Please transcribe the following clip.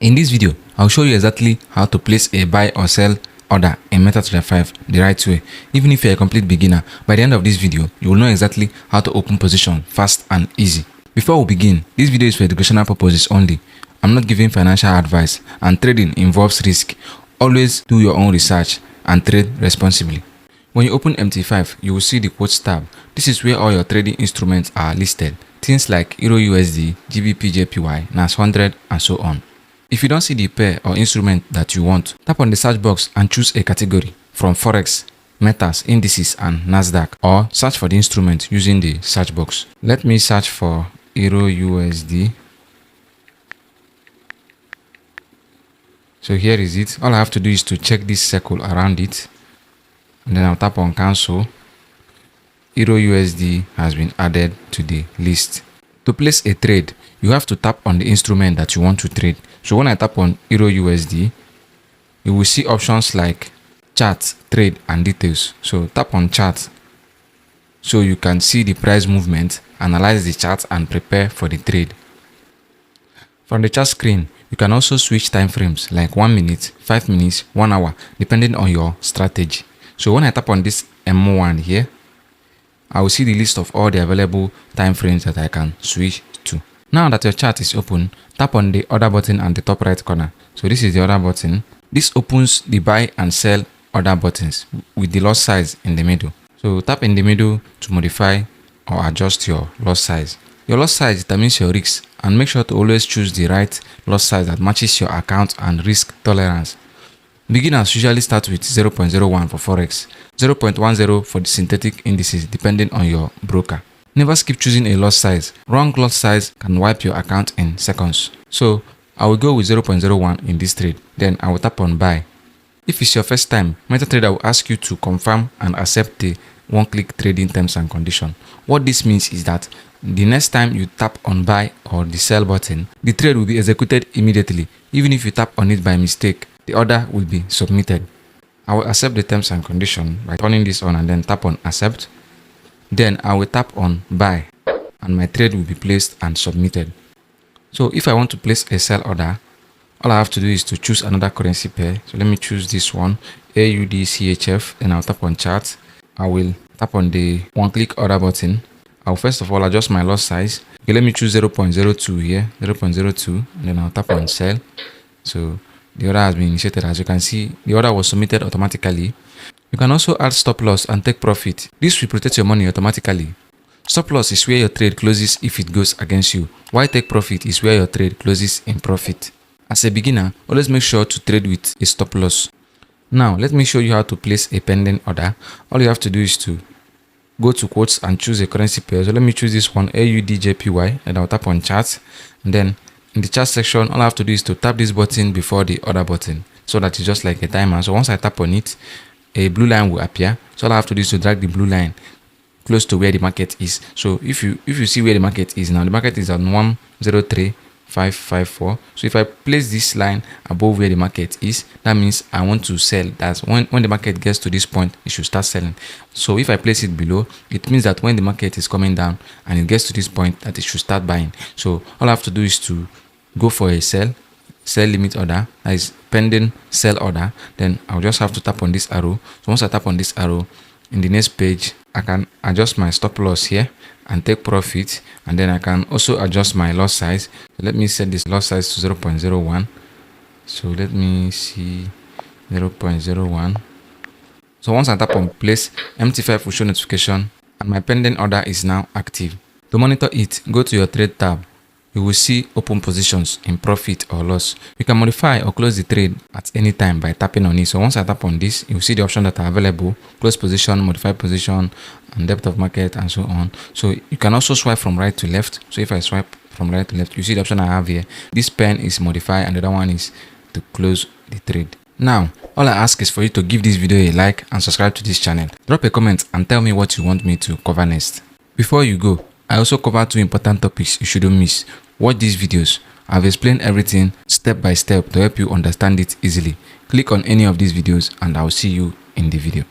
In this video, I'll show you exactly how to place a buy or sell order in MetaTrader 5 the right way. Even if you're a complete beginner, by the end of this video, you will know exactly how to open position fast and easy. Before we begin, this video is for educational purposes only. I'm not giving financial advice, and trading involves risk. Always do your own research and trade responsibly. When you open MT5, you will see the quotes tab. This is where all your trading instruments are listed. Things like Euro USD, GBP JPY, NAS 100 and so on. If you don't see the pair or instrument that you want, tap on the search box and choose a category from Forex, Metals, Indices and Nasdaq, or search for the instrument using the search box. Let me search for Euro USD. So here is it. All I have to do is to check this circle around it, and then I'll tap on cancel. Euro USD has been added to the list. To place a trade, you have to tap on the instrument that you want to trade. So when I tap on Euro USD, you will see options like chart, trade and details. So tap on chart so you can see the price movement, analyze the chart and prepare for the trade. From the chart screen, you can also switch time frames like 1 minute, 5 minutes, 1 hour, depending on your strategy. So when I tap on this M1 here, I will see the list of all the available time frames that I can switch to. Now that your chart is open, tap on the order button at the top right corner. So this is the order button. This opens the buy and sell order buttons with the lot size in the middle. So tap in the middle to modify or adjust your lot size. Your lot size determines your risks, and make sure to always choose the right lot size that matches your account and risk tolerance. Beginners usually start with 0.01 for Forex, 0.10 for the synthetic indices depending on your broker. Never skip choosing a lot size. Wrong lot size can wipe your account in seconds. So I will go with 0.01 in this trade. Then I will tap on buy. If it's your first time, MetaTrader will ask you to confirm and accept the one-click trading terms and conditions. What this means is that the next time you tap on buy or the sell button, the trade will be executed immediately. Even if you tap on it by mistake, the order will be submitted. I will accept the terms and conditions by turning this on and then tap on accept. Then I will tap on buy and my trade will be placed and submitted. So if I want to place a sell order, all I have to do is to choose another currency pair. So let me choose this one, AUD CHF, and I'll tap on chart. I will tap on the one-click order button. I'll first of all adjust my lot size. Okay, let me choose 0.02 here, 0.02, and then I'll tap on sell. So the order has been initiated. As you can see, the order was submitted automatically. You can also add stop loss and take profit. This will protect your money automatically. Stop loss is where your trade closes if it goes against you, while take profit is where your trade closes in profit. As a beginner, always make sure to trade with a stop loss. Now, let me show you how to place a pending order. All you have to do is to go to quotes and choose a currency pair. So let me choose this one, AUD JPY, and I'll tap on chart. And then in the chart section, all I have to do is to tap this button before the order button, so that it's just like a timer. So once I tap on it, a blue line will appear. So all I have to do is to drag the blue line close to where the market is. So if you see where the market is now, the market is at 103.554. So if I place this line above where the market is, that means I want to sell. That's when the market gets to this point, it should start selling. So if I place it below, it means that when the market is coming down and it gets to this point, that it should start buying. So all I have to do is to go for a sell limit order, that is pending sell order. Then I'll just have to tap on this arrow. So once I tap on this arrow, in the next page, I can adjust my stop loss here and take profit, and then I can also adjust my lot size. So let me set this lot size to 0.01. So let me see 0.01. So once I tap on place, MT5 will show notification and my pending order is now active. To monitor it, go to your trade tab. You will see open positions in profit or loss. You can modify or close the trade at any time by tapping on it. So once I tap on this, you will see the options that are available: close position, modify position, and depth of market, and so on. So you can also swipe from right to left. So if I swipe from right to left, you see the option I have here. This pen is modify and the other one is to close the trade. Now, all I ask is for you to give this video a like and subscribe to this channel. Drop a comment and tell me what you want me to cover next. Before you go, I also cover 2 important topics you shouldn't miss. Watch these videos. I've explained everything step by step to help you understand it easily. Click on any of these videos and I'll see you in the video.